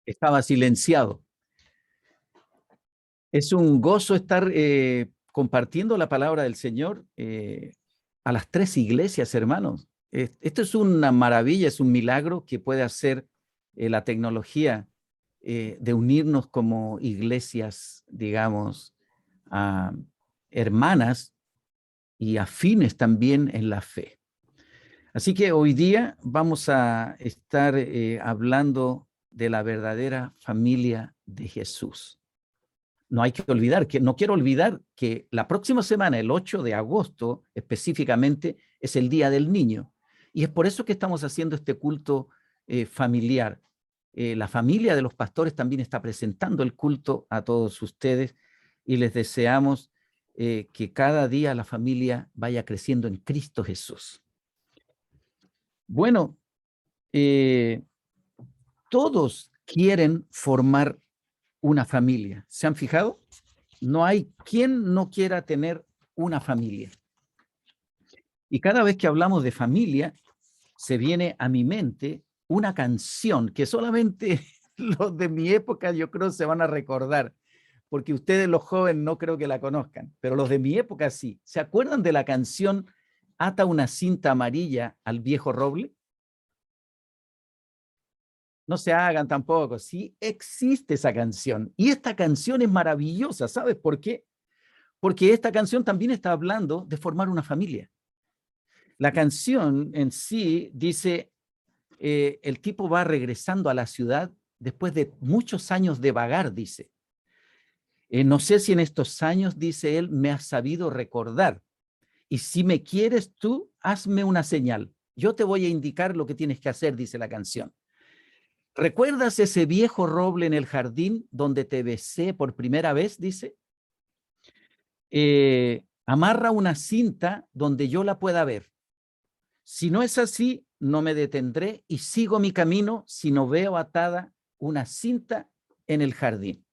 Estaba silenciado. Es un gozo estar compartiendo la palabra del Señor a las tres iglesias, hermanos. Esto es una maravilla, es un milagro que puede hacer la tecnología de unirnos como iglesias, digamos, hermanas y afines también en la fe. Así que hoy día vamos a estar hablando de la verdadera familia de Jesús. No hay que olvidar, no quiero olvidar que la próxima semana, el 8 de agosto específicamente, es el Día del Niño. Y es por eso que estamos haciendo este culto familiar. La familia de los pastores también está presentando el culto a todos ustedes y les deseamos que cada día la familia vaya creciendo en Cristo Jesús. Bueno, todos quieren formar una familia. ¿Se han fijado? No hay quien no quiera tener una familia. Y cada vez que hablamos de familia, se viene a mi mente una canción que solamente los de mi época yo creo se van a recordar, porque ustedes los jóvenes no creo que la conozcan, pero los de mi época sí. ¿Se acuerdan de la canción Ata una cinta amarilla al viejo roble? No se hagan tampoco, sí existe esa canción. Y esta canción es maravillosa, ¿sabes por qué? Porque esta canción también está hablando de formar una familia. La canción en sí dice, el tipo va regresando a la ciudad después de muchos años de vagar, dice. No sé si en estos años, dice él, me has sabido recordar. Y si me quieres tú, hazme una señal. Yo te voy a indicar lo que tienes que hacer, dice la canción. ¿Recuerdas ese viejo roble en el jardín donde te besé por primera vez? Dice. Amarra una cinta donde yo la pueda ver. Si no es así, no me detendré y sigo mi camino si no veo atada una cinta en el jardín.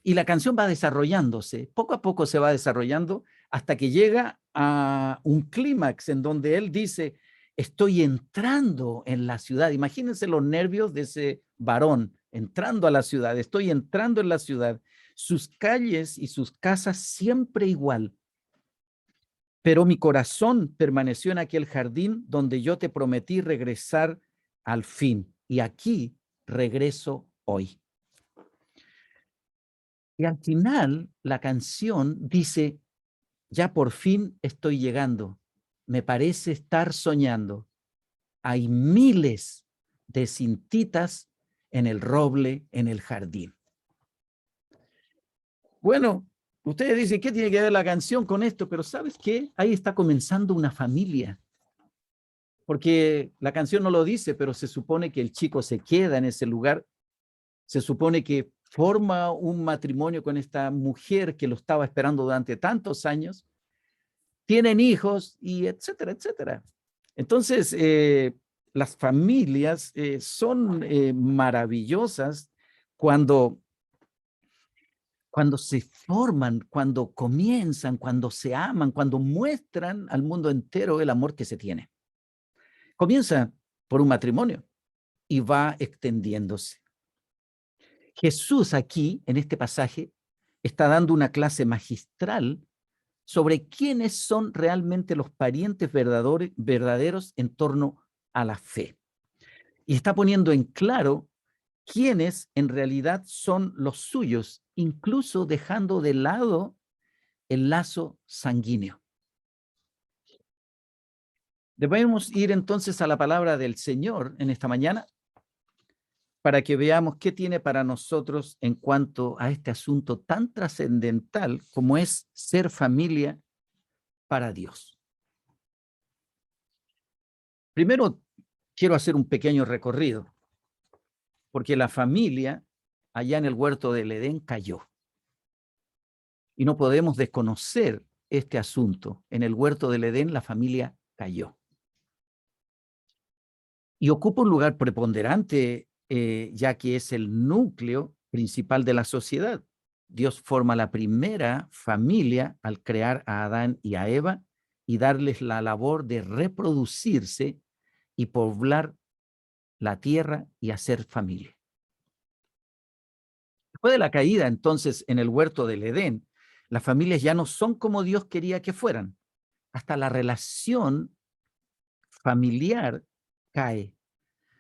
Y la canción va desarrollándose, poco a poco se va desarrollando hasta que llega a un clímax en donde él dice, estoy entrando en la ciudad. Imagínense los nervios de ese varón entrando a la ciudad, estoy entrando en la ciudad, sus calles y sus casas siempre igual. Pero mi corazón permaneció en aquel jardín donde yo te prometí regresar al fin. Y aquí regreso hoy. Y al final la canción dice, ya por fin estoy llegando. Me parece estar soñando. Hay miles de cintitas en el roble, en el jardín. Bueno, ustedes dicen, ¿qué tiene que ver la canción con esto? Pero ¿sabes qué? Ahí está comenzando una familia. Porque la canción no lo dice, pero se supone que el chico se queda en ese lugar, se supone que forma un matrimonio con esta mujer que lo estaba esperando durante tantos años, tienen hijos y etcétera, etcétera. Entonces, las familias son maravillosas cuando, cuando se forman, cuando comienzan, cuando se aman, cuando muestran al mundo entero el amor que se tiene. Comienza por un matrimonio y va extendiéndose. Jesús aquí, en este pasaje, está dando una clase magistral sobre quiénes son realmente los parientes verdaderos en torno a la fe. Y está poniendo en claro quiénes en realidad son los suyos, incluso dejando de lado el lazo sanguíneo. Debemos ir entonces a la palabra del Señor en esta mañana para que veamos qué tiene para nosotros en cuanto a este asunto tan trascendental como es ser familia para Dios. Primero, quiero hacer un pequeño recorrido, porque la familia allá en el huerto del Edén cayó. Y no podemos desconocer este asunto. En el huerto del Edén la familia cayó. Y ocupa un lugar preponderante, ya que es el núcleo principal de la sociedad. Dios forma la primera familia al crear a Adán y a Eva y darles la labor de reproducirse y poblar la tierra y hacer familia. Después de la caída, entonces, en el huerto del Edén, las familias ya no son como Dios quería que fueran. Hasta la relación familiar cae.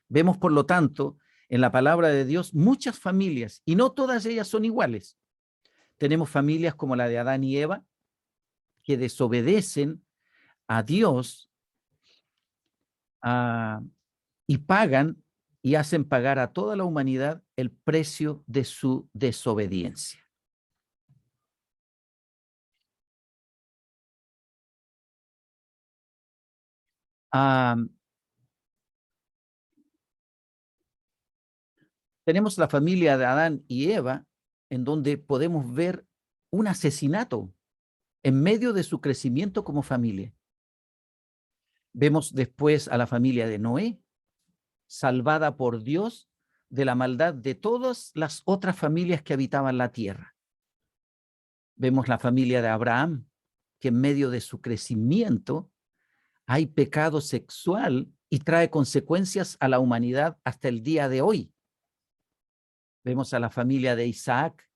Vemos, por lo tanto, en la palabra de Dios muchas familias, y no todas ellas son iguales. Tenemos familias como la de Adán y Eva, que desobedecen a Dios y pagan y hacen pagar a toda la humanidad el precio de su desobediencia. Tenemos la familia de Adán y Eva, en donde podemos ver un asesinato en medio de su crecimiento como familia. Vemos después a la familia de Noé, salvada por Dios de la maldad de todas las otras familias que habitaban la tierra. Vemos la familia de Abraham, que en medio de su crecimiento hay pecado sexual y trae consecuencias a la humanidad hasta el día de hoy. Vemos a la familia de Isaac,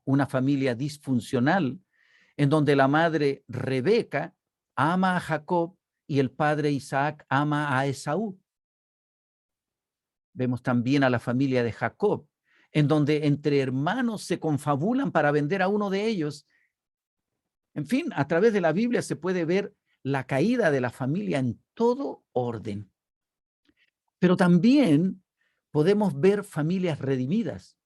una familia disfuncional, en donde la madre Rebeca ama a Jacob y el padre Isaac ama a Esaú. Vemos también a la familia de Jacob, en donde entre hermanos se confabulan para vender a uno de ellos. En fin, a través de la Biblia se puede ver la caída de la familia en todo orden. Pero también podemos ver familias redimidas,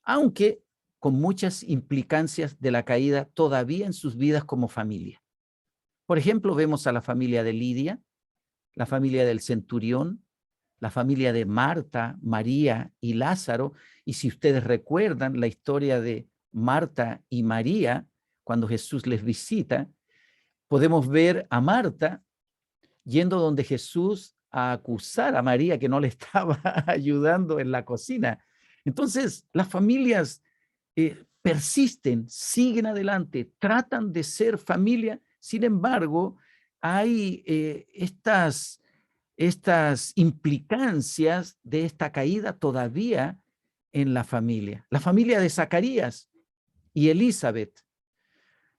aunque con muchas implicancias de la caída todavía en sus vidas como familia. Por ejemplo, vemos a la familia de Lidia, la familia del centurión, la familia de Marta, María y Lázaro. Y si ustedes recuerdan la historia de Marta y María, cuando Jesús les visita, podemos ver a Marta yendo donde Jesús a acusar a María que no le estaba ayudando en la cocina. Entonces, las familias persisten, siguen adelante, tratan de ser familia. Sin embargo, hay estas implicancias de esta caída todavía en la familia. La familia de Zacarías y Elizabeth,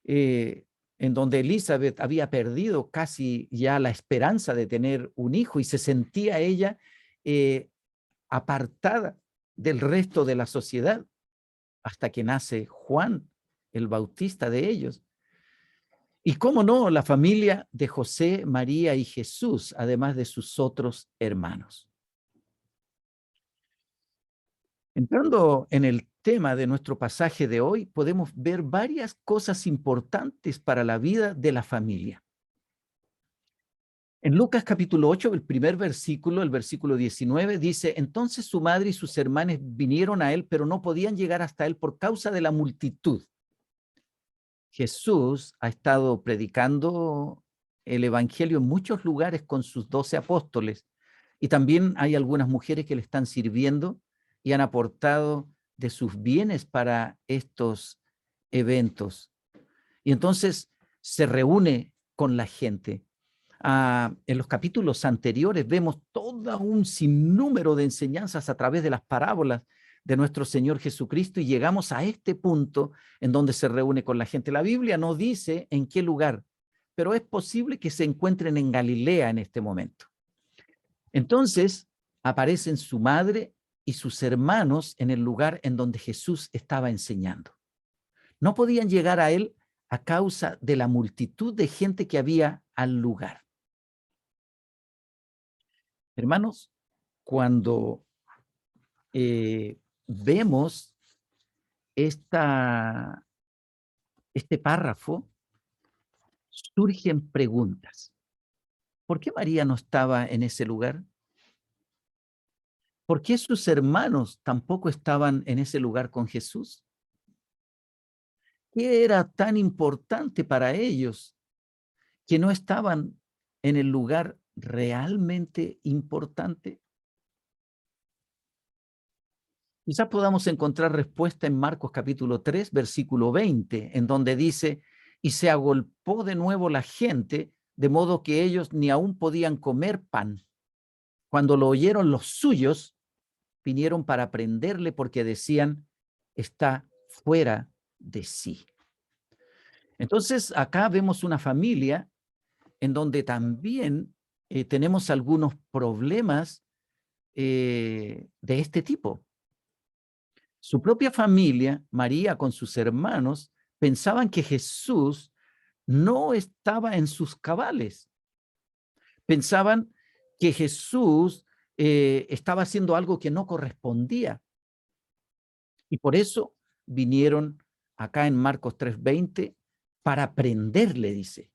en donde Elizabeth había perdido casi ya la esperanza de tener un hijo y se sentía ella apartada del resto de la sociedad, hasta que nace Juan, el Bautista de ellos. Y cómo no, la familia de José, María y Jesús, además de sus otros hermanos. Entrando en el tema de nuestro pasaje de hoy, podemos ver varias cosas importantes para la vida de la familia. En Lucas capítulo 8, el primer versículo, el versículo 19, dice: entonces su madre y sus hermanos vinieron a él, pero no podían llegar hasta él por causa de la multitud. Jesús ha estado predicando el evangelio en muchos lugares con sus 12 apóstoles, y también hay algunas mujeres que le están sirviendo y han aportado de sus bienes para estos eventos. Y entonces se reúne con la gente. En los capítulos anteriores vemos todo un sinnúmero de enseñanzas a través de las parábolas de nuestro Señor Jesucristo, y llegamos a este punto en donde se reúne con la gente. La Biblia no dice en qué lugar, pero es posible que se encuentren en Galilea en este momento. Entonces aparecen su madre y sus hermanos en el lugar en donde Jesús estaba enseñando. No podían llegar a él a causa de la multitud de gente que había al lugar. Hermanos, cuando vemos este párrafo, surgen preguntas. ¿Por qué María no estaba en ese lugar? ¿Por qué sus hermanos tampoco estaban en ese lugar con Jesús? ¿Qué era tan importante para ellos que no estaban en el lugar realmente importante? Quizás podamos encontrar respuesta en Marcos capítulo 3, versículo 20, en donde dice: y se agolpó de nuevo la gente, de modo que ellos ni aún podían comer pan. Cuando lo oyeron los suyos, vinieron para prenderle porque decían: está fuera de sí. Entonces, acá vemos una familia en donde también tenemos algunos problemas de este tipo. Su propia familia, María con sus hermanos, pensaban que Jesús no estaba en sus cabales. Pensaban que Jesús estaba haciendo algo que no correspondía. Y por eso vinieron acá en Marcos 3:20 para prenderle, dice.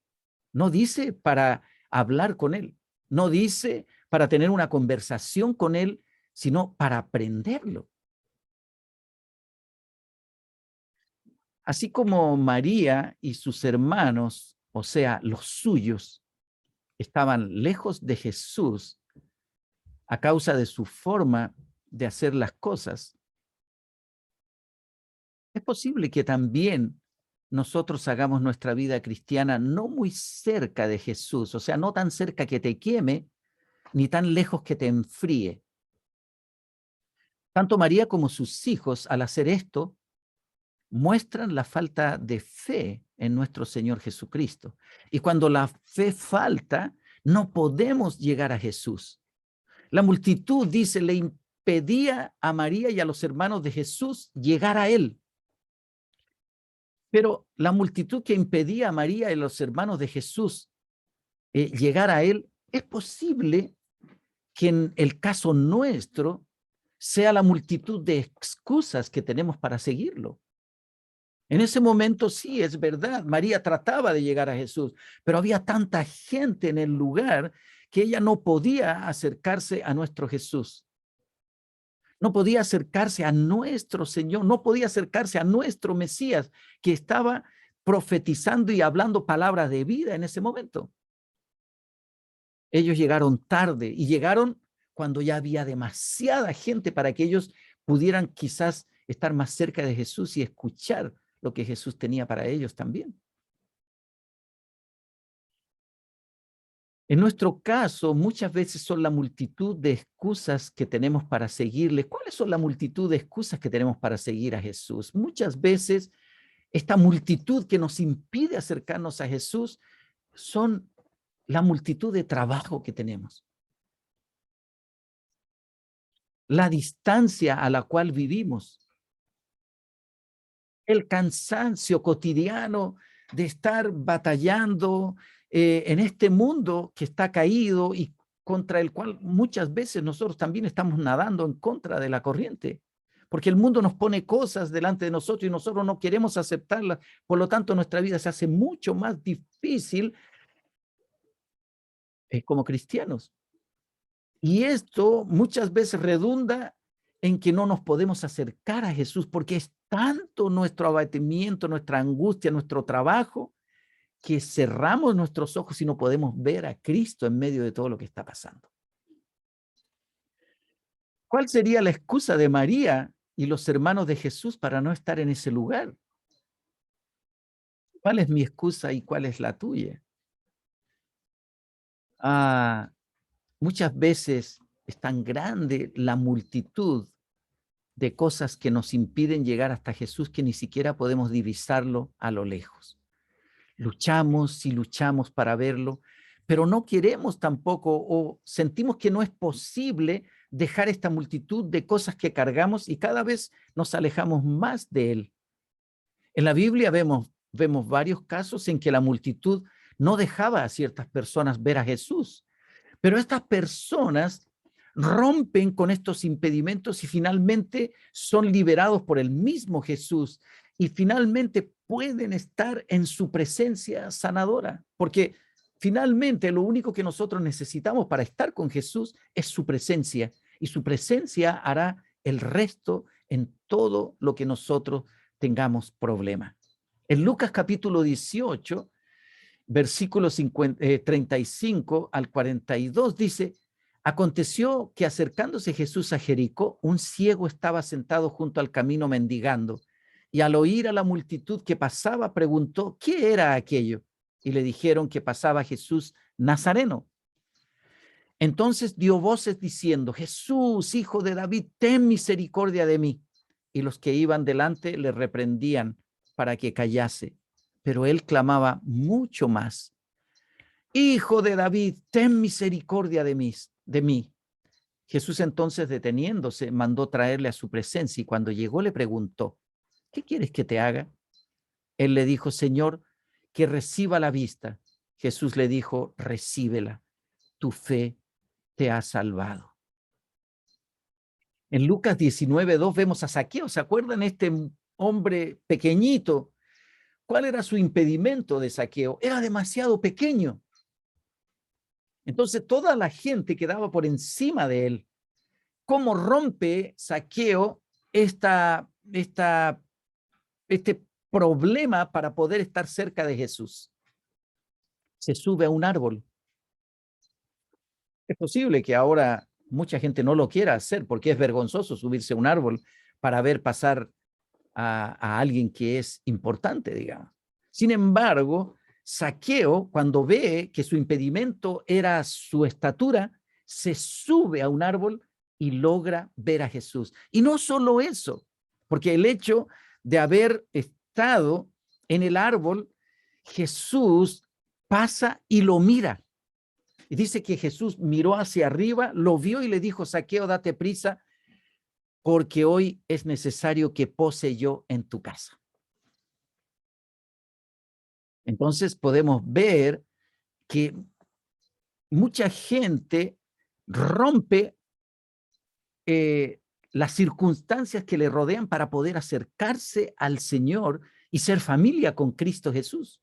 No dice para hablar con él, no dice para tener una conversación con él, sino para prenderlo. Así como María y sus hermanos, o sea, los suyos, estaban lejos de Jesús a causa de su forma de hacer las cosas, es posible que también nosotros hagamos nuestra vida cristiana no muy cerca de Jesús, o sea, no tan cerca que te queme, ni tan lejos que te enfríe. Tanto María como sus hijos, al hacer esto, muestran la falta de fe en nuestro Señor Jesucristo. Y cuando la fe falta, no podemos llegar a Jesús. La multitud, dice, le impedía a María y a los hermanos de Jesús llegar a él. Pero la multitud que impedía a María y a los hermanos de Jesús llegar a él, es posible que en el caso nuestro sea la multitud de excusas que tenemos para seguirlo. En ese momento sí, es verdad, María trataba de llegar a Jesús, pero había tanta gente en el lugar que ella no podía acercarse a nuestro Jesús. No podía acercarse a nuestro Señor, no podía acercarse a nuestro Mesías, que estaba profetizando y hablando palabras de vida en ese momento. Ellos llegaron tarde y llegaron cuando ya había demasiada gente para que ellos pudieran quizás estar más cerca de Jesús y escuchar lo que Jesús tenía para ellos también. En nuestro caso, muchas veces son la multitud de excusas que tenemos para seguirle. ¿Cuáles son la multitud de excusas que tenemos para seguir a Jesús? Muchas veces esta multitud que nos impide acercarnos a Jesús son la multitud de trabajo que tenemos, la distancia a la cual vivimos, el cansancio cotidiano de estar batallando en este mundo que está caído y contra el cual muchas veces nosotros también estamos nadando en contra de la corriente, porque el mundo nos pone cosas delante de nosotros y nosotros no queremos aceptarlas, por lo tanto nuestra vida se hace mucho más difícil como cristianos. Y esto muchas veces redunda en que no nos podemos acercar a Jesús porque es tanto nuestro abatimiento, nuestra angustia, nuestro trabajo, que cerramos nuestros ojos y no podemos ver a Cristo en medio de todo lo que está pasando. ¿Cuál sería la excusa de María y los hermanos de Jesús para no estar en ese lugar? ¿Cuál es mi excusa y cuál es la tuya? Ah, muchas veces es tan grande la multitud de cosas que nos impiden llegar hasta Jesús que ni siquiera podemos divisarlo a lo lejos. Luchamos y luchamos para verlo, pero no queremos tampoco o sentimos que no es posible dejar esta multitud de cosas que cargamos y cada vez nos alejamos más de él. En la Biblia vemos varios casos en que la multitud no dejaba a ciertas personas ver a Jesús, pero estas personas rompen con estos impedimentos y finalmente son liberados por el mismo Jesús y finalmente pueden estar en su presencia sanadora, porque finalmente lo único que nosotros necesitamos para estar con Jesús es su presencia y su presencia hará el resto en todo lo que nosotros tengamos problema. En Lucas capítulo 18, versículos 35 al 42 dice: aconteció que acercándose Jesús a Jericó, un ciego estaba sentado junto al camino mendigando, y al oír a la multitud que pasaba, preguntó qué era aquello, y le dijeron que pasaba Jesús Nazareno. Entonces dio voces diciendo: Jesús, hijo de David, ten misericordia de mí. y los que iban delante le reprendían para que callase. Pero él clamaba mucho más: Hijo de David, ten misericordia de mí. Jesús entonces, deteniéndose, mandó traerle a su presencia, y cuando llegó le preguntó: ¿qué quieres que te haga? Él le dijo: Señor, que reciba la vista. Jesús le dijo: recíbela, tu fe te ha salvado. En Lucas 19:2 vemos a Zaqueo. ¿Se acuerdan? Este hombre pequeñito. ¿Cuál era su impedimento de Zaqueo? Era demasiado pequeño. Entonces toda la gente quedaba por encima de él. ¿Cómo rompe Zaqueo este problema para poder estar cerca de Jesús? Se sube a un árbol. Es posible que ahora mucha gente no lo quiera hacer porque es vergonzoso subirse a un árbol para ver pasar a alguien que es importante, digamos. Sin embargo, Zaqueo, cuando ve que su impedimento era su estatura, se sube a un árbol y logra ver a Jesús. Y no solo eso, porque el hecho de haber estado en el árbol, Jesús pasa y lo mira. Y dice que Jesús miró hacia arriba, lo vio y le dijo: Zaqueo, date prisa, porque hoy es necesario que pose yo en tu casa. Entonces podemos ver que mucha gente rompe las circunstancias que le rodean para poder acercarse al Señor y ser familia con Cristo Jesús.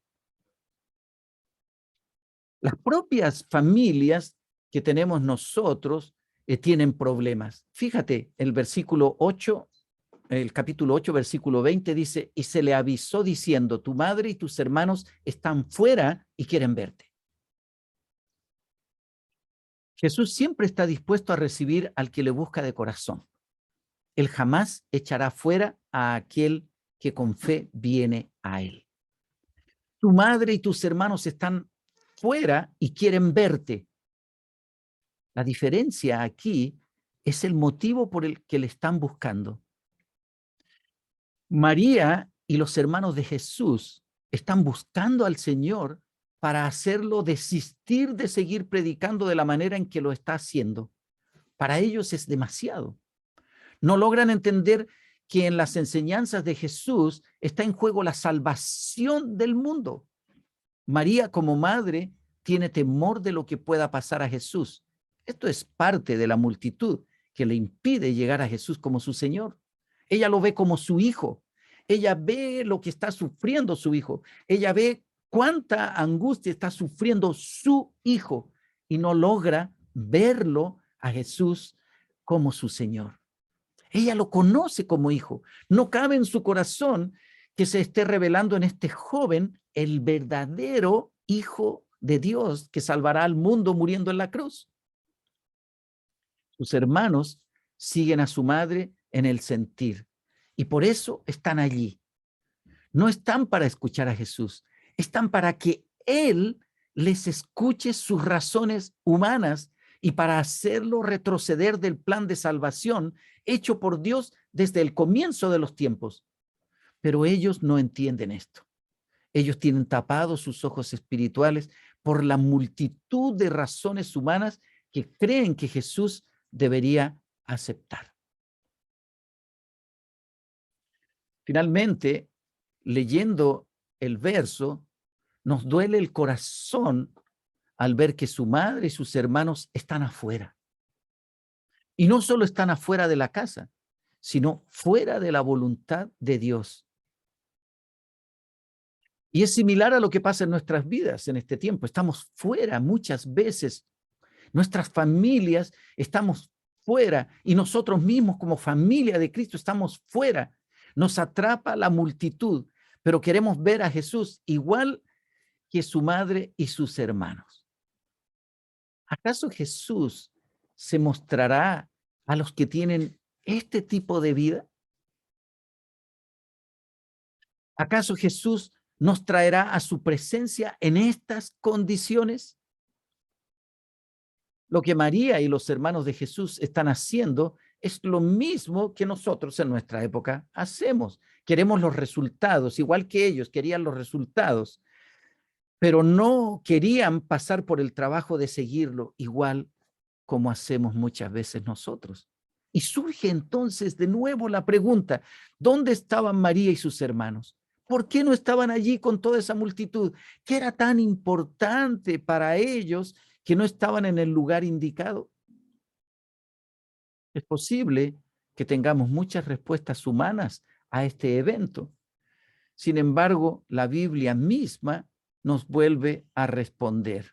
Las propias familias que tenemos nosotros tienen problemas. Fíjate, el versículo 8, el capítulo 8, versículo 20 dice: y se le avisó diciendo: tu madre y tus hermanos están fuera y quieren verte. Jesús siempre está dispuesto a recibir al que le busca de corazón. Él jamás echará fuera a aquel que con fe viene a él. Tu madre y tus hermanos están fuera y quieren verte. La diferencia aquí es el motivo por el que le están buscando. María y los hermanos de Jesús están buscando al Señor para hacerlo desistir de seguir predicando de la manera en que lo está haciendo. Para ellos es demasiado. No logran entender que en las enseñanzas de Jesús está en juego la salvación del mundo. María, como madre, tiene temor de lo que pueda pasar a Jesús. Esto es parte de la multitud que le impide llegar a Jesús como su Señor. Ella lo ve como su hijo. Ella ve lo que está sufriendo su hijo. Ella ve cuánta angustia está sufriendo su hijo y no logra verlo a Jesús como su Señor. Ella lo conoce como hijo. No cabe en su corazón que se esté revelando en este joven el verdadero Hijo de Dios que salvará al mundo muriendo en la cruz. Sus hermanos siguen a su madre en el sentir y por eso están allí. No están para escuchar a Jesús, están para que Él les escuche sus razones humanas y para hacerlo retroceder del plan de salvación hecho por Dios desde el comienzo de los tiempos. Pero ellos no entienden esto. Ellos tienen tapados sus ojos espirituales por la multitud de razones humanas que creen que Jesús debería aceptar. Finalmente, leyendo el verso, nos duele el corazón al ver que su madre y sus hermanos están afuera. Y no solo están afuera de la casa, sino fuera de la voluntad de Dios. Y es similar a lo que pasa en nuestras vidas en este tiempo. Estamos fuera muchas veces. Nuestras familias estamos fuera y nosotros mismos como familia de Cristo estamos fuera. Nos atrapa la multitud, pero queremos ver a Jesús igual que su madre y sus hermanos. ¿Acaso Jesús se mostrará a los que tienen este tipo de vida? ¿Acaso Jesús nos traerá a su presencia en estas condiciones? Lo que María y los hermanos de Jesús están haciendo es lo mismo que nosotros en nuestra época hacemos. Queremos los resultados, igual que ellos querían los resultados, pero no querían pasar por el trabajo de seguirlo, igual como hacemos muchas veces nosotros. Y surge entonces de nuevo la pregunta, ¿dónde estaban María y sus hermanos? ¿Por qué no estaban allí con toda esa multitud? ¿Qué era tan importante para ellos que no estaban en el lugar indicado? Es posible que tengamos muchas respuestas humanas a este evento. Sin embargo, la Biblia misma nos vuelve a responder.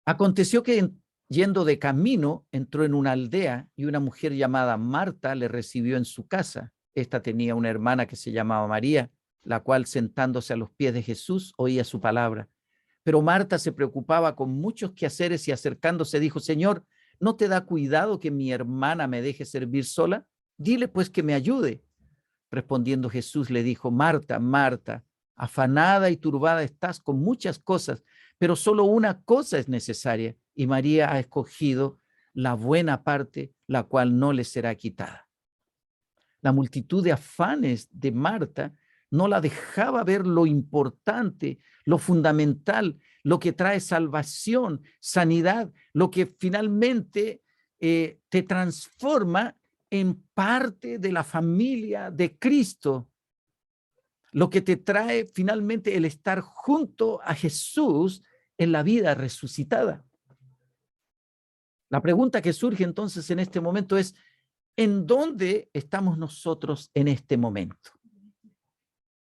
Aconteció que yendo de camino, entró en una aldea y una mujer llamada Marta le recibió en su casa. Esta tenía una hermana que se llamaba María, la cual sentándose a los pies de Jesús oía su palabra. Pero Marta se preocupaba con muchos quehaceres y acercándose dijo, Señor, ¿no te da cuidado que mi hermana me deje servir sola? Dile pues que me ayude. Respondiendo Jesús le dijo, Marta, Marta, afanada y turbada estás con muchas cosas, pero solo una cosa es necesaria y María ha escogido la buena parte, la cual no le será quitada. La multitud de afanes de Marta no la dejaba ver lo importante, lo fundamental, lo que trae salvación, sanidad, lo que finalmente te transforma en parte de la familia de Cristo, lo que te trae finalmente el estar junto a Jesús en la vida resucitada. La pregunta que surge entonces en este momento es, ¿en dónde estamos nosotros en este momento?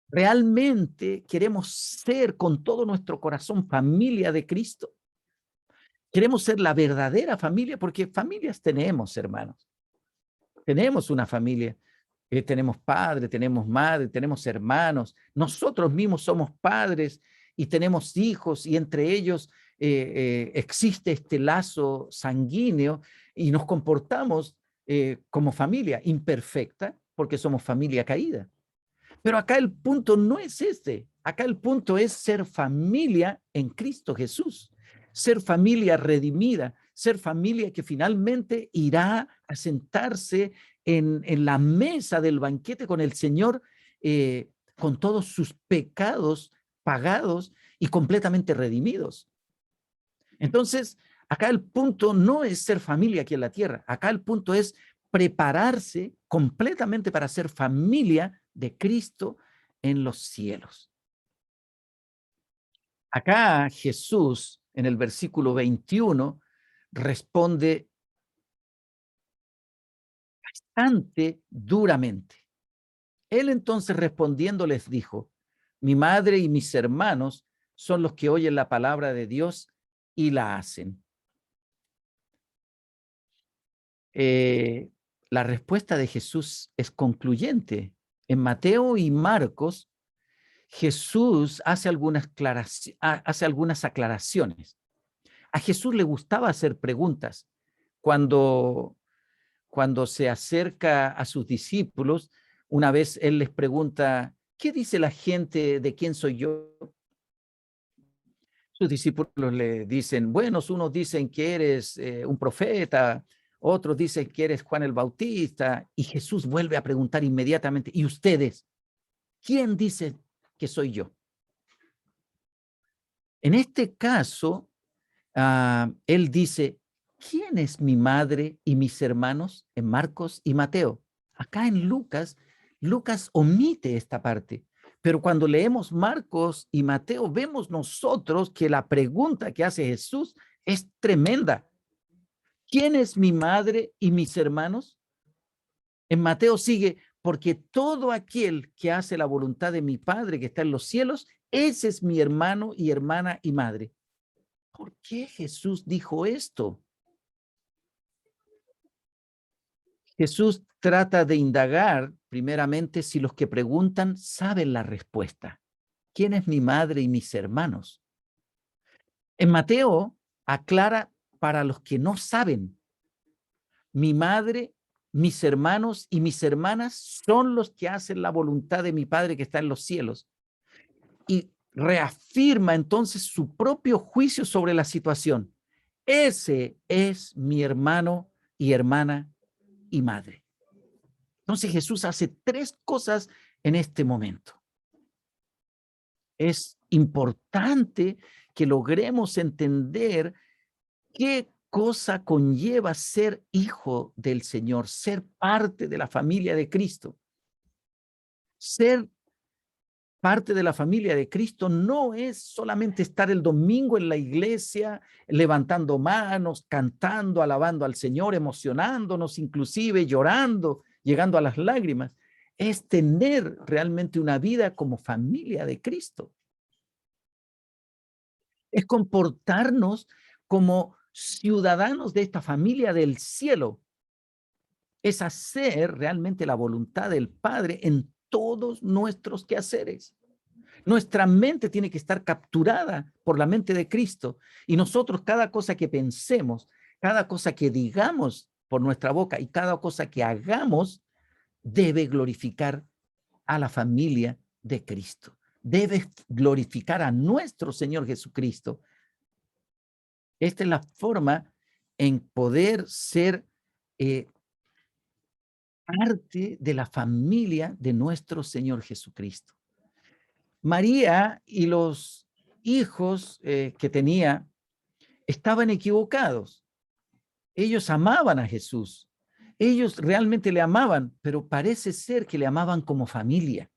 ¿Realmente queremos ser con todo nuestro corazón familia de Cristo? ¿Queremos ser la verdadera familia? Porque familias tenemos, hermanos. Tenemos una familia. Tenemos padre, tenemos madre, tenemos hermanos. Nosotros mismos somos padres y tenemos hijos y entre ellos existe este lazo sanguíneo y nos comportamos como familia imperfecta porque somos familia caída. Pero acá el punto no es este. Acá el punto es ser familia en Cristo Jesús. Ser familia redimida, ser familia que finalmente irá a sentarse en la mesa del banquete con el Señor con todos sus pecados pagados y completamente redimidos. Entonces, acá el punto no es ser familia aquí en la tierra. Acá el punto es prepararse completamente para ser familia de Cristo en los cielos. Acá Jesús, en el versículo 21, responde bastante duramente. Él entonces respondiendo les dijo, mi madre y mis hermanos son los que oyen la palabra de Dios y la hacen. La respuesta de Jesús es concluyente. En Mateo y Marcos, Jesús hace algunas aclaraciones. A Jesús le gustaba hacer preguntas. Cuando se acerca a sus discípulos, una vez él les pregunta, ¿qué dice la gente de quién soy yo? Sus discípulos le dicen, bueno, unos dicen que eres un profeta, otros dicen que eres Juan el Bautista, y Jesús vuelve a preguntar inmediatamente, ¿y ustedes? ¿Quién dice que soy yo? En este caso, él dice, ¿quién es mi madre y mis hermanos? En Marcos y Mateo. Acá en Lucas, Lucas omite esta parte. Pero cuando leemos Marcos y Mateo, vemos nosotros que la pregunta que hace Jesús es tremenda. ¿Quién es mi madre y mis hermanos? En Mateo sigue, porque todo aquel que hace la voluntad de mi Padre que está en los cielos, ese es mi hermano y hermana y madre. ¿Por qué Jesús dijo esto? Jesús trata de indagar primeramente si los que preguntan saben la respuesta. ¿Quién es mi madre y mis hermanos? En Mateo aclara para los que no saben, mi madre, mis hermanos y mis hermanas son los que hacen la voluntad de mi Padre que está en los cielos. Y reafirma entonces su propio juicio sobre la situación. Ese es mi hermano y hermana y madre. Entonces Jesús hace 3 cosas en este momento. Es importante que logremos entender qué cosa conlleva ser hijo del Señor, ser parte de la familia de Cristo. Ser parte de la familia de Cristo no es solamente estar el domingo en la iglesia, levantando manos, cantando, alabando al Señor, emocionándonos, inclusive llorando, llegando a las lágrimas. Es tener realmente una vida como familia de Cristo. Es comportarnos como ciudadanos de esta familia del cielo. Es hacer realmente la voluntad del Padre en todos nuestros quehaceres. Nuestra mente tiene que estar capturada por la mente de Cristo y nosotros cada cosa que pensemos, cada cosa que digamos por nuestra boca y cada cosa que hagamos debe glorificar a la familia de Cristo. Debe glorificar a nuestro Señor Jesucristo. Esta es la forma en poder ser parte de la familia de nuestro Señor Jesucristo. María y los hijos que tenía estaban equivocados. Ellos amaban a Jesús. Ellos realmente le amaban, pero parece ser que le amaban como familia.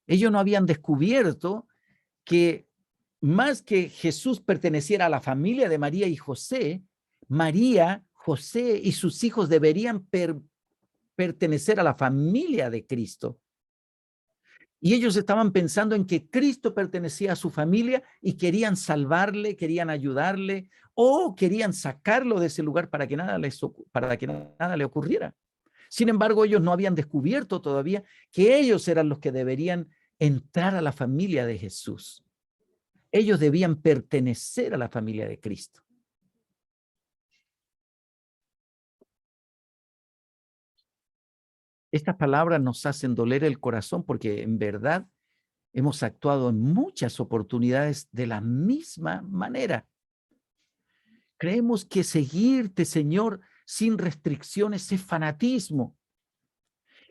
Ellos no habían descubierto que más que Jesús perteneciera a la familia de María y José, María, José y sus hijos deberían pertenecer a la familia de Cristo. Y ellos estaban pensando en que Cristo pertenecía a su familia y querían salvarle, querían ayudarle o querían sacarlo de ese lugar para que nada le ocurriera. Sin embargo, ellos no habían descubierto todavía que ellos eran los que deberían entrar a la familia de Jesús. Ellos debían pertenecer a la familia de Cristo. Estas palabras nos hacen doler el corazón porque en verdad hemos actuado en muchas oportunidades de la misma manera. Creemos que seguirte, Señor, sin restricciones es fanatismo.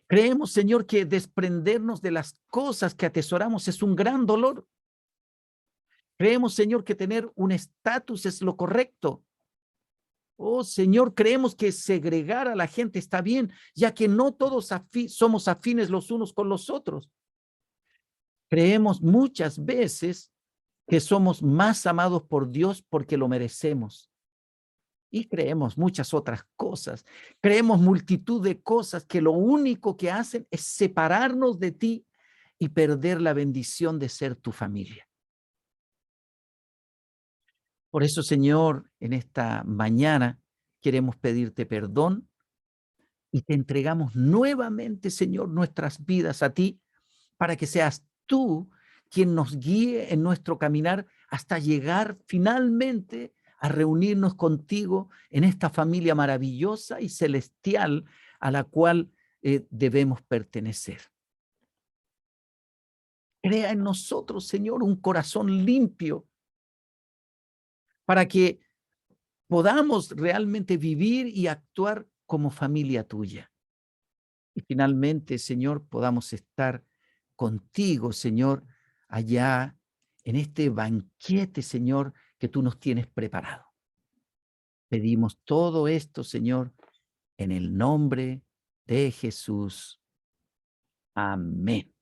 Creemos, Señor, que desprendernos de las cosas que atesoramos es un gran dolor. Creemos, Señor, que tener un estatus es lo correcto. Oh, Señor, creemos que segregar a la gente está bien, ya que no todos somos afines los unos con los otros. Creemos muchas veces que somos más amados por Dios porque lo merecemos. Y creemos muchas otras cosas. Creemos multitud de cosas que lo único que hacen es separarnos de ti y perder la bendición de ser tu familia. Por eso, Señor, en esta mañana queremos pedirte perdón y te entregamos nuevamente, Señor, nuestras vidas a ti para que seas tú quien nos guíe en nuestro caminar hasta llegar finalmente a reunirnos contigo en esta familia maravillosa y celestial a la cual debemos pertenecer. Crea en nosotros, Señor, un corazón limpio para que podamos realmente vivir y actuar como familia tuya. Y finalmente, Señor, podamos estar contigo, Señor, allá en este banquete, Señor, que tú nos tienes preparado. Pedimos todo esto, Señor, en el nombre de Jesús. Amén.